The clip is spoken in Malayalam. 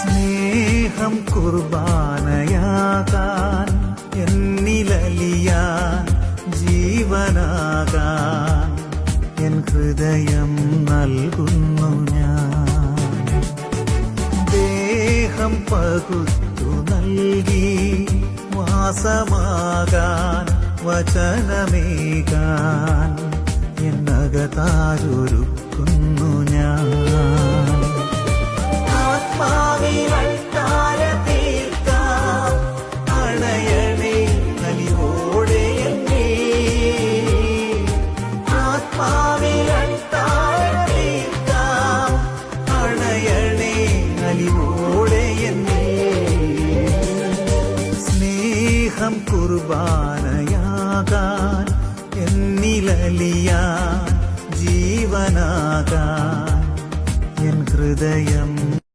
സ്നേഹം കുർബാനയാകാൻ, എന്നിലലിയാൻ, ജീവനാകാൻ എൻ ഹൃദയം നൽകുന്നു ഞാൻ. ദേഹം പകുത്തു നൽകി വാസമാകാൻ, വചനമേകാൻ എന്നകതാരൊരുക്കുന്നു ഞാൻ. സ്നേഹം കുർബാനയാകാൻ, എന്നിലലിയാൻ, ജീവനാകാൻ എൻ ഹൃദയം